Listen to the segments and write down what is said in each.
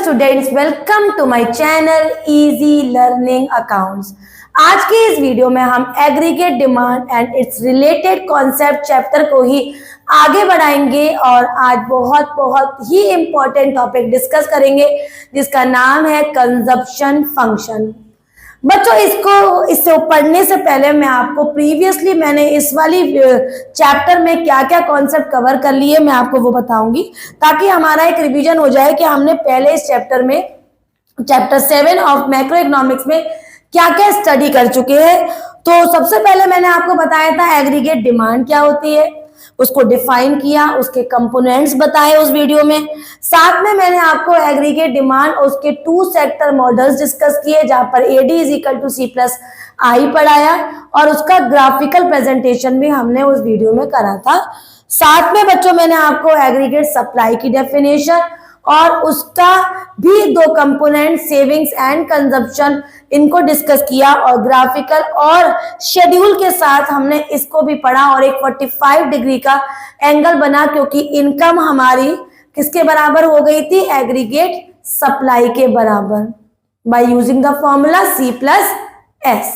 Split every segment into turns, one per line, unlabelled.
Students, welcome to my channel easy learning accounts. आज के इस वीडियो में हम aggregate demand and its related concept chapter को ही आगे बढ़ाएंगे और आज बहुत ही इंपॉर्टेंट टॉपिक डिस्कस करेंगे जिसका नाम है कंजप्शन फंक्शन। बच्चों, इससे पढ़ने से पहले मैं आपको प्रीवियसली मैंने इस वाली चैप्टर में क्या क्या कॉन्सेप्ट कवर कर लिए मैं आपको वो बताऊंगी, ताकि हमारा एक रिवीजन हो जाए कि हमने पहले इस चैप्टर में चैप्टर 7 ऑफ मैक्रो इकोनॉमिक्स में क्या क्या स्टडी कर चुके हैं। तो सबसे पहले मैंने आपको बताया था एग्रीगेट डिमांड क्या होती है, उसको डिफाइन किया, उसके कंपोनेंट्स बताए उस वीडियो में। साथ में मैंने आपको एग्रीगेट डिमांड और उसके 2 सेक्टर मॉडल्स डिस्कस किए, जहां पर AD is equal to C plus I पढ़ाया और उसका ग्राफिकल प्रेजेंटेशन भी हमने उस वीडियो में करा था। साथ में बच्चों मैंने आपको एग्रीगेट सप्लाई की डेफिनेशन और उसका भी 2 कंपोनेंट सेविंग्स एंड कंजप्शन इनको डिस्कस किया और ग्राफिकल और शेड्यूल के साथ हमने इसको भी पढ़ा और एक 45 डिग्री का एंगल बना, क्योंकि इनकम हमारी किसके बराबर हो गई थी, एग्रीगेट सप्लाई के बराबर, by using the formula C plus S।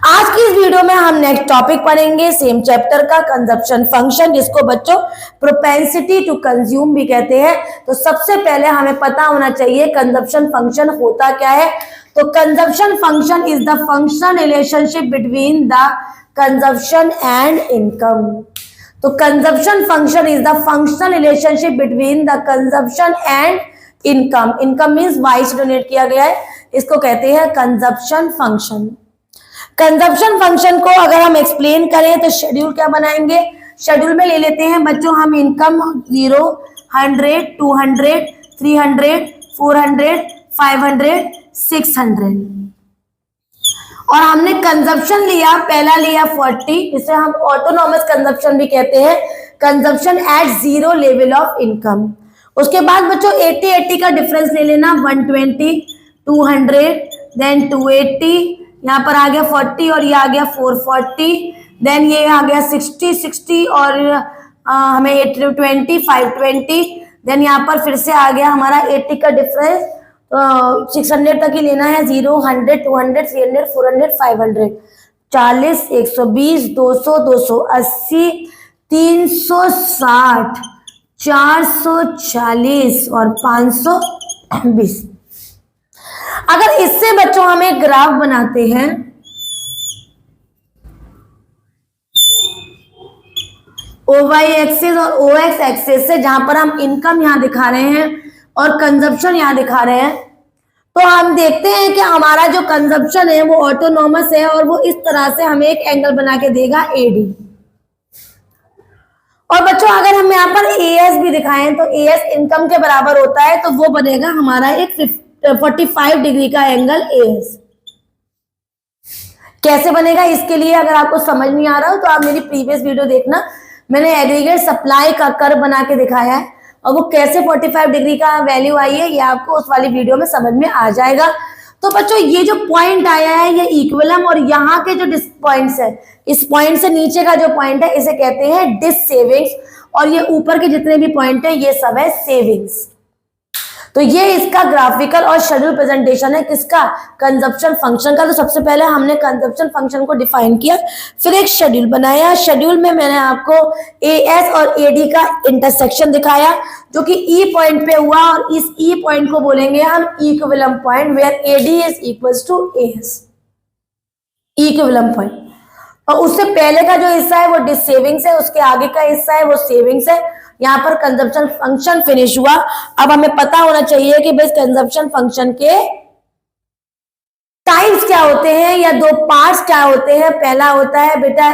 आज की इस वीडियो में हम नेक्स्ट टॉपिक पढ़ेंगे सेम चैप्टर का, कंजप्शन फंक्शन, जिसको बच्चों प्रोपेंसिटी टू कंज्यूम भी कहते हैं। तो सबसे पहले हमें पता होना चाहिए कंजप्शन फंक्शन होता क्या है। तो consumption function is the functional relationship between the consumption and income. तो consumption function is the functional relationship between the consumption and income. Income means Y से डोनेट किया गया है, इसको कहते हैं कंजप्शन फंक्शन। कंजप्शन फंक्शन को अगर हम एक्सप्लेन करें तो शेड्यूल क्या बनाएंगे, शेड्यूल में ले लेते हैं बच्चों हम इनकम 0, 100, 200, 300, 400, 500, 600 और हमने कंजप्शन लिया, पहला लिया 40, इसे हम ऑटोनॉमस कंजप्शन भी कहते हैं, consumption at 0 level of income. उसके बाद बच्चों 80 का डिफरेंस ले लेना, 120, 200, देन 280, यहाँ पर आ गया 40 और ये आ गया 440, देन ये आ गया 60 और हमें 820, 520, देन यहाँ पर फिर से आ गया हमारा 80 का डिफरेंस, 600 तक ही लेना है, 0, 100, 200, 300, 400, 500, 40, 120, 200, 280, 360, 440 और 520। अगर इससे बच्चों हम एक ग्राफ बनाते हैं, OY एक्सिस और OX एक्सिस से, जहां पर हम इनकम यहां दिखा रहे हैं और कंजप्शन यहां दिखा रहे हैं, तो हम देखते हैं कि हमारा जो कंजप्शन है वो ऑटोनॉमस है और वो इस तरह से हमें एक एंगल बना के देगा AD। और बच्चों अगर हम यहाँ पर AS भी दिखाएं तो AS इनकम के बराबर होता है, तो वो बनेगा हमारा एक 45 डिग्री का एंगल AS। कैसे बनेगा, इसके लिए अगर आपको समझ नहीं आ रहा हो तो आप मेरी प्रीवियस वीडियो देखना, मैंने एग्रीगेट सप्लाई का कर्व बना के दिखाया है और वो कैसे 45 डिग्री का वैल्यू आई है ये आपको उस वाली वीडियो में समझ में आ जाएगा। तो बच्चों ये जो पॉइंट आया है ये इक्विलिब्रियम, और यहाँ के जो पॉइंट्स है, इस पॉइंट से नीचे का जो पॉइंट है इसे कहते हैं डिस सेविंग्स, और ये ऊपर के जितने भी पॉइंट है ये सब है सेविंग्स। तो ये इसका ग्राफिकल और शेड्यूल प्रेजेंटेशन है किसका, कंजप्शन फंक्शन का। तो सबसे पहले हमने कंजप्शन फंक्शन को डिफाइन किया, फिर एक शेड्यूल बनाया। शेड्यूल में मैंने आपको AS और AD का इंटरसेक्शन दिखाया जो कि E पॉइंट पे हुआ, और इस E पॉइंट को बोलेंगे हम equilibrium point, where AD is equals to AS, equilibrium point. और उससे पहले का जो हिस्सा है वो डिस सेविंग्स है, उसके आगे का हिस्सा है वो सेविंग्स है। यहाँ पर कंजप्शन फंक्शन फिनिश हुआ। अब हमें पता होना चाहिए कि भाई कंजप्शन फंक्शन के टाइप्स क्या होते हैं या 2 पार्ट्स क्या होते हैं। पहला होता है बेटा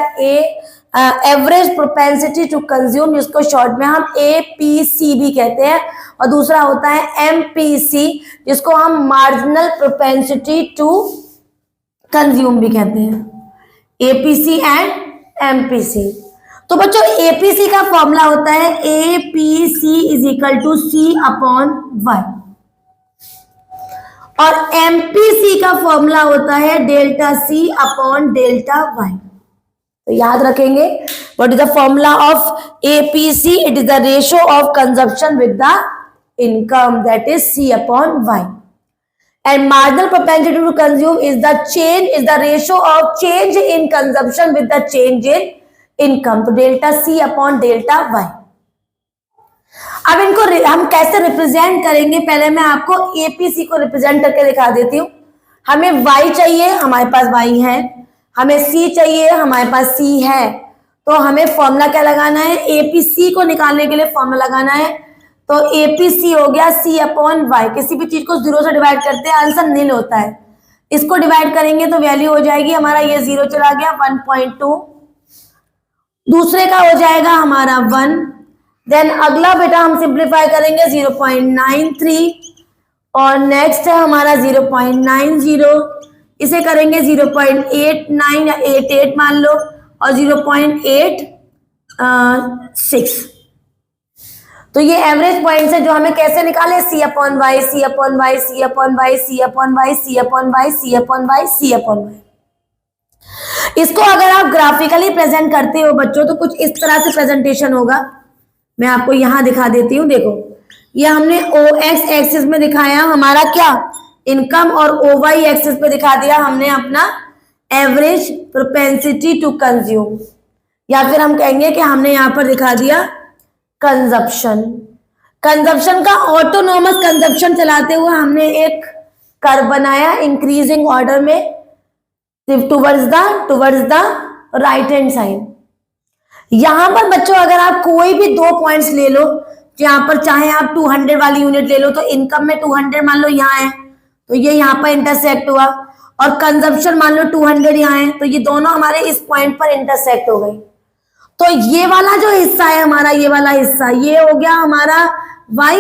एवरेज प्रोपेंसिटी टू कंज्यूम, जिसको शॉर्ट में हम APC भी कहते हैं, और दूसरा होता है MPC, जिसको हम मार्जिनल प्रोपेंसिटी टू कंज्यूम भी कहते हैं, APC एंड MPC। तो बच्चों APC का फॉर्मूला होता है APC is equal to C upon Y, और MPC का फॉर्मूला होता है delta C upon delta Y। तो याद रखेंगे, what is the formula of APC, it is the ratio of consumption with the income, that is C upon Y. And marginal propensity to consume is the ratio of change in consumption with the change in income. तो delta C upon delta Y. अब इनको हम कैसे represent करेंगे, पहले मैं आपको APC को रिप्रेजेंट करके दिखा देती हूँ. हमें Y चाहिए, हमारे पास Y है. हमें C चाहिए, हमारे पास C है. तो हमें फॉर्मूला क्या लगाना है, एपीसी को निकालने के लिए फॉर्मूला लगाना है. तो एपीसी हो गया C अपॉन वाई. किसी भी चीज को 0 से डिवाइड करते हैं आंसर नील होता है. इसको डिवाइड करेंगे तो वैल्यू हो जाएगी हमारा, ये 0 चला गया 1.2. दूसरे का हो जाएगा हमारा 1. देन अगला बेटा हम सिंप्लीफाई करेंगे 0.93 और नेक्स्ट है हमारा 0.90. इसे करेंगे 0.89 या 88 मान लो और 0.86. तो ये एवरेज पॉइंट है जो हमें कैसे निकाले, C upon Y, C upon Y, C upon Y, C upon Y, C upon Y, C upon Y, C upon Y. इसको अगर आप ग्राफिकली प्रेजेंट करते हो बच्चों तो कुछ इस तरह से प्रेजेंटेशन होगा. मैं आपको यहां दिखा देती हूँ. देखो ये हमने OX एक्सिस में दिखाया हमारा क्या, इनकम, और OY एक्सिस पे दिखा दिया हमने अपना एवरेज प्रोपेंसिटी टू कंज्यूम, या फिर हम कहेंगे कि हमने यहां पर दिखा दिया कंजप्शन. कंजप्शन का ऑटोनोमस कंजप्शन चलाते हुए हमने एक कर्व बनाया इंक्रीजिंग ऑर्डर में towards the right hand side. यहां पर बच्चों अगर आप कोई भी 2 पॉइंट्स ले लो, यहां पर चाहे आप 200 वाली यूनिट ले लो, तो इनकम में 200 मान लो यहाँ है तो ये यहाँ पर इंटरसेक्ट हुआ, और कंजप्शन मान लो 200 यहाँ है तो ये दोनों हमारे इस पॉइंट पर इंटरसेक्ट हो गई. तो ये वाला जो हिस्सा है हमारा, ये वाला हिस्सा ये हो गया हमारा Y,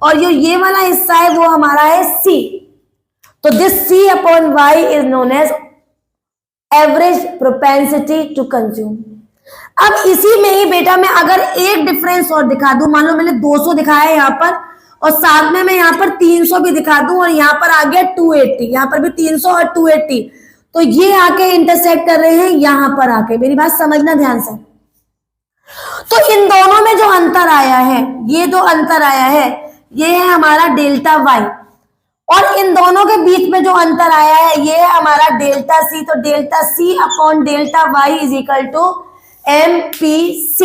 और जो ये वाला हिस्सा है वो हमारा है C. तो this C upon Y is known as average propensity to consume. अब इसी में ही बेटा मैं अगर एक डिफरेंस और दिखा दूं, मान लो मैंने 200 दिखाया है यहाँ पर और साथ में मैं यहाँ पर 300 भी दिखा दूं और यहाँ पर आ गया 280, यहाँ पर भी 300 और 280, तो ये आके इंटरसेक्ट कर रहे हैं यहाँ पर आके. मेरी बात समझना ध्यान से. तो इन दोनों में जो अंतर आया है, ये जो अंतर आया है ये है हमारा डेल्टा Y, और इन दोनों के बीच में जो अंतर आया है ये है हमारा डेल्टा C. तो delta C upon delta Y is equal to MPC.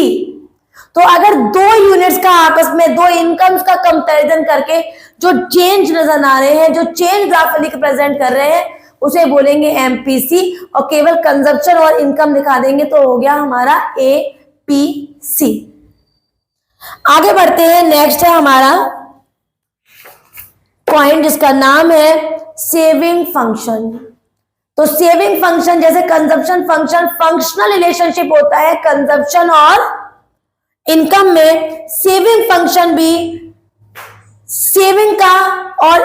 तो अगर 2 यूनिट्स का आपस में, 2 इनकम्स का कंपैरिजन करके जो चेंज नजर आ रहे हैं, जो चेंज ग्राफिकली प्रेजेंट कर रहे हैं, उसे बोलेंगे MPC, और केवल कंजप्शन और इनकम दिखा देंगे तो हो गया हमारा APC. आगे बढ़ते हैं. नेक्स्ट है हमारा पॉइंट जिसका नाम है सेविंग फंक्शन. तो सेविंग फंक्शन जैसे कंजप्शन फंक्शन, फंक्शनल रिलेशनशिप होता है कंजप्शन और इनकम में, सेविंग फंक्शन भी सेविंग का और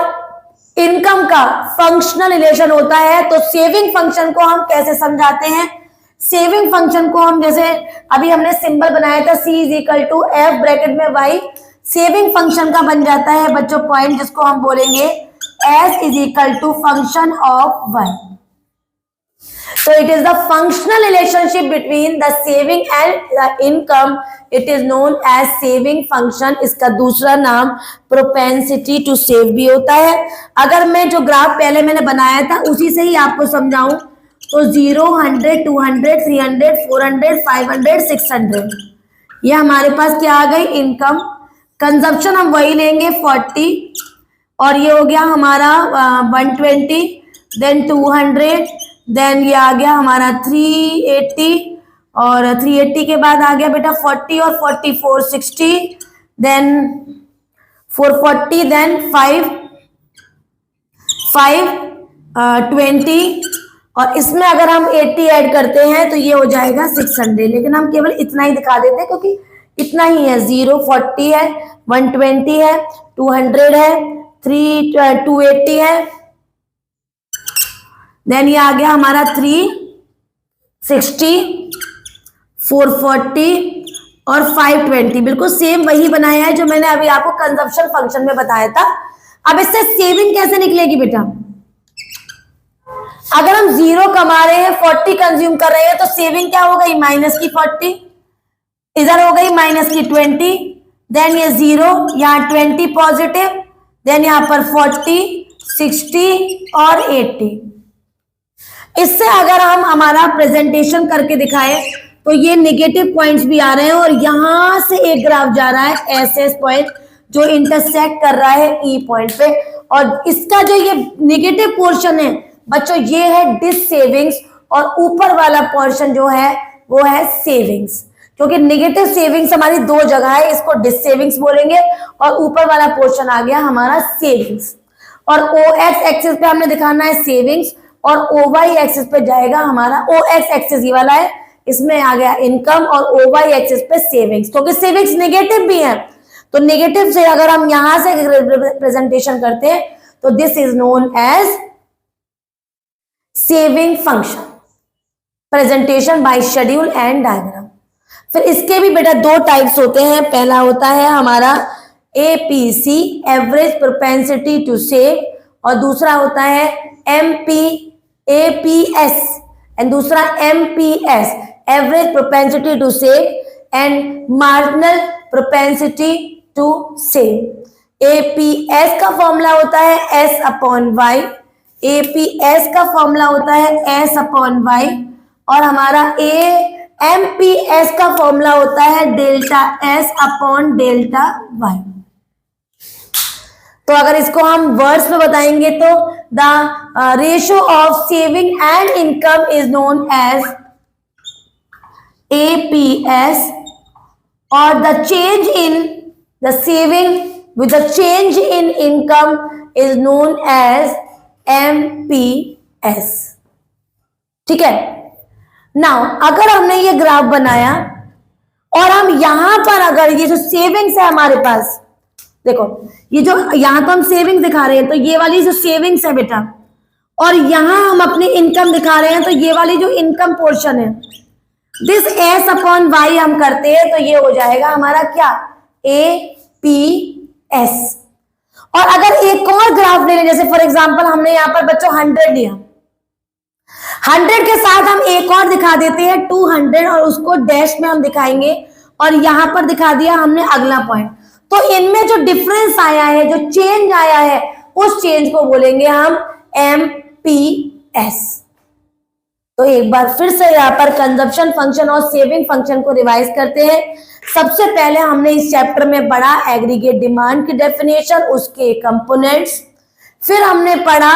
इनकम का फंक्शनल रिलेशन होता है. तो सेविंग फंक्शन को हम कैसे समझाते हैं, सेविंग फंक्शन को हम जैसे अभी हमने सिंबल बनाया था C is equal to F bracket में Y, सेविंग फंक्शन का बन जाता है बच्चों पॉइंट जिसको हम बोलेंगे S is equal to function of Y. So it is the functional relationship between the saving and the income. It is known as saving function. इसका दूसरा नाम propensity to save भी होता है. अगर मैं जो ग्राफ पहले मैंने बनाया था उसी से ही आपको समझाऊं तो 0, 100, 200, 300, 400, 500, 600 ये हमारे पास क्या आ गई, इनकम. कंजप्शन हम वही लेंगे 40, और ये हो गया हमारा 120, देन 200, देन ये आ गया हमारा 380, और 380 के बाद आ गया बेटा 40 और 40 460, देन 440, देन 520, और इसमें अगर हम 80 ऐड करते हैं तो ये हो जाएगा 600. लेकिन हम केवल इतना ही दिखा देते हैं क्योंकि इतना ही है. 0 40 है, 120 है, 200 है, 280 है, देन ये आ गया हमारा 360, 440 और 520. बिल्कुल सेम वही बनाया है जो मैंने अभी आपको कंजप्शन फंक्शन में बताया था. अब इससे सेविंग कैसे निकलेगी बेटा, अगर हम 0 कमा रहे हैं 40 कंज्यूम कर रहे हैं तो सेविंग क्या हो गई, माइनस की 40, इधर हो गई माइनस की 20, देन ये 0, यहाँ 20 पॉजिटिव, देन यहाँ पर 40, 60 और 80। इससे अगर हम हमारा प्रेजेंटेशन करके दिखाएं तो ये नेगेटिव पॉइंट्स भी आ रहे हैं और यहां से एक ग्राफ जा रहा है एसएस पॉइंट जो इंटरसेक्ट कर रहा है ई पॉइंट पे, और इसका जो ये नेगेटिव पोर्शन है बच्चों ये है डिस सेविंग्स, और ऊपर वाला पोर्शन जो है वो है सेविंग्स, क्योंकि नेगेटिव सेविंग्स हमारी दो जगह है, इसको डिस सेविंग्स बोलेंगे, और ऊपर वाला पोर्शन आ गया हमारा सेविंग्स। और ओ एक्स एक्सिस पे हमने दिखाना है सेविंग्स, और ओ वाई एक्सिस पे जाएगा हमारा, ओ एक्स एक्सिस ये वाला है, इसमें आ गया इनकम, और ओ वाई एक्सिस पे सेविंग्स, क्योंकि सेविंग्स नेगेटिव भी है, तो नेगेटिव से अगर हम यहां से रिप्रेजेंटेशन करते हैं तो this is known as saving function, presentation by schedule and diagram. फिर इसके भी बेटा दो टाइप्स होते हैं, पहला होता है हमारा APC, average propensity to save, और दूसरा होता है एपीएस एंड दूसरा MPS, average propensity to save and marginal propensity to save. APS का फॉर्मूला होता है एस अपॉन वाई, एपीएस का फॉर्मूला होता है एस अपॉन वाई, और हमारा एमपीएस का फॉर्मूला होता है delta S upon delta Y. तो अगर इसको हम वर्ड्स में बताएंगे तो the ratio of saving and income is known as APS, और the change in the saving with the change in income is known as MPS. ठीक है, नाउ अगर हमने ये ग्राफ बनाया और हम यहां पर अगर ये जो सेविंग्स है हमारे पास, देखो ये जो यहां तो हम सेविंग्स दिखा रहे हैं, तो ये वाली जो सेविंग्स है बेटा, और यहां हम अपनी इनकम दिखा रहे हैं, तो ये वाली जो इनकम पोर्शन है दिस एस अपॉन वाई हम करते हैं तो ये हो जाएगा हमारा क्या, ए पी एस। और अगर एक और ग्राफ ले लें, जैसे फॉर एग्जांपल हमने यहां पर बच्चों 100 लिया, 100 के साथ हम एक और दिखा देते हैं 200, और उसको डैश में हम दिखाएंगे, और यहां पर दिखा दिया हमने अगला पॉइंट। तो इनमें जो डिफरेंस आया है, जो चेंज आया है, उस चेंज को बोलेंगे हम एमपीएस। तो एक बार फिर से यहाँ पर कंजप्शन फंक्शन और सेविंग फंक्शन को रिवाइज करते हैं। सबसे पहले हमने इस चैप्टर में पढ़ा एग्रीगेट डिमांड की डेफिनेशन, उसके कंपोनेंट्स, फिर हमने पढ़ा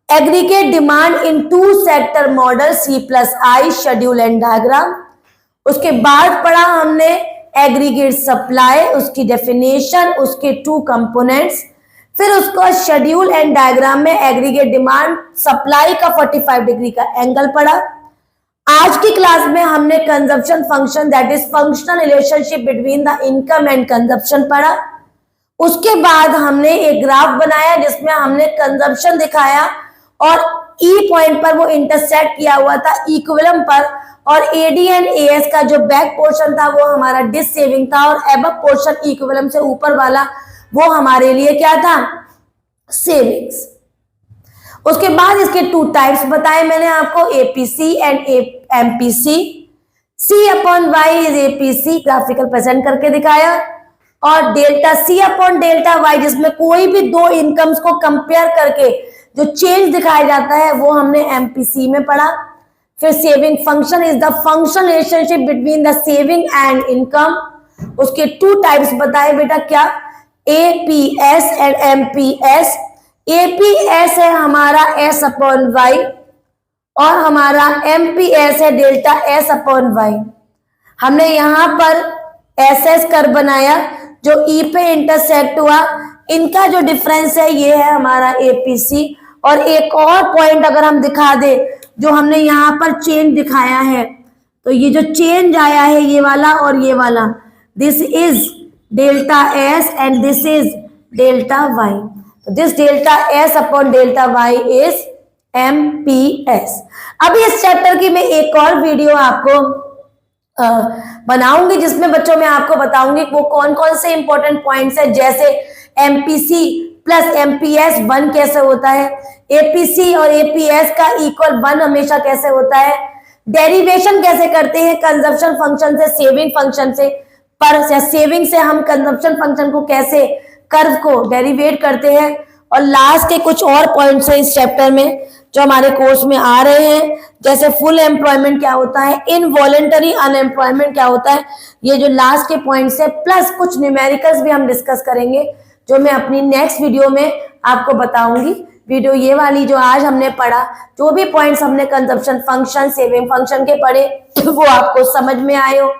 aggregate demand in two sector model C+I schedule and diagram, उसके बाद पढ़ा हमने एग्रीगेट सप्लाई, उसकी डेफिनेशन, उसके टू कंपोनेंट्स, फिर उसको शेड्यूल एंड डायग्राम में एग्रीगेट डिमांड सप्लाई का 45 डिग्री का एंगल पढ़ा। आज की क्लास में हमने consumption function that is functional relationship between the income and consumption पढ़ा। उसके बाद हमने एक ग्राफ बनाया जिसमें हमने कंजप्शन दिखाया और ई पॉइंट पर वो इंटरसेक्ट किया हुआ था इक्विलिब्रियम पर, और एडी एंड एएस का जो बैक पोर्शन था वो हमारा डिस सेविंग था, और एबव पोर्शन इक्विलिब्रियम से ऊपर वाला वो हमारे लिए क्या था, सेविंग्स। उसके बाद इसके टू टाइप्स बताए मैंने आपको, APC and MPC. C upon Y is APC, graphical present करके दिखाया, और delta C upon delta Y जिसमें कोई भी दो इनकम्स को कंपेयर करके जो चेंज दिखाया जाता है वो हमने एमपीसी में पढ़ा। फिर saving function is the function relationship between the saving and income, उसके टू टाइप्स बताए बेटा, क्या, एपीएस एंड एमपीएस। एपीएस है हमारा एस अपॉन वाई, और हमारा एमपीएस है डेल्टा एस अपॉन वाई। हमने यहां पर एस एस कर्व बनाया जो ई पे इंटरसेक्ट हुआ, इनका जो डिफरेंस है ये है हमारा एपीसी। और एक और पॉइंट अगर हम दिखा दे, जो हमने यहाँ पर चेंज दिखाया है, तो ये जो चेंज आया है ये वाला और ये वाला, this is delta S and this is delta Y. तो this delta S upon delta Y is MPS. अभी इस चैप्टर की मैं एक और वीडियो आपको बनाऊंगी जिसमें बच्चों मैं आपको बताऊंगी वो कौन कौन से इंपॉर्टेंट पॉइंट्स है, जैसे एमपीसी प्लस एमपीएस 1 कैसे होता है, एपीसी और एपीएस का इक्वल 1 हमेशा कैसे होता है, डेरिवेशन कैसे करते हैं कंजप्शन फंक्शन से, सेविंग फंक्शन से, पर या सेविंग से हम कंजम्पशन फंक्शन को कैसे कर्व को डेरिवेट करते हैं, और लास्ट के कुछ और पॉइंट्स हैं इस चैप्टर में जो हमारे कोर्स में आ रहे हैं, जैसे फुल एम्प्लॉयमेंट क्या होता है, इनवॉलेंटरी अनएम्प्लॉयमेंट क्या होता है, ये जो लास्ट के पॉइंट्स है, प्लस कुछ न्यूमेरिकल्स भी हम डिस्कस करेंगे जो मैं अपनी नेक्स्ट वीडियो में आपको बताऊंगी। वीडियो ये वाली जो आज हमने पढ़ा, जो भी पॉइंट्स हमने कंजम्पशन फंक्शन सेविंग फंक्शन के पढ़े वो आपको समझ में आए हो,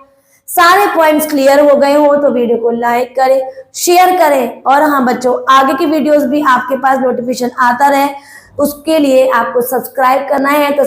सारे पॉइंट्स क्लियर हो गए हो, तो वीडियो को लाइक करें, शेयर करें, और हाँ बच्चों, आगे की वीडियोस भी आपके पास नोटिफिकेशन आता रहे उसके लिए आपको सब्सक्राइब करना है। तो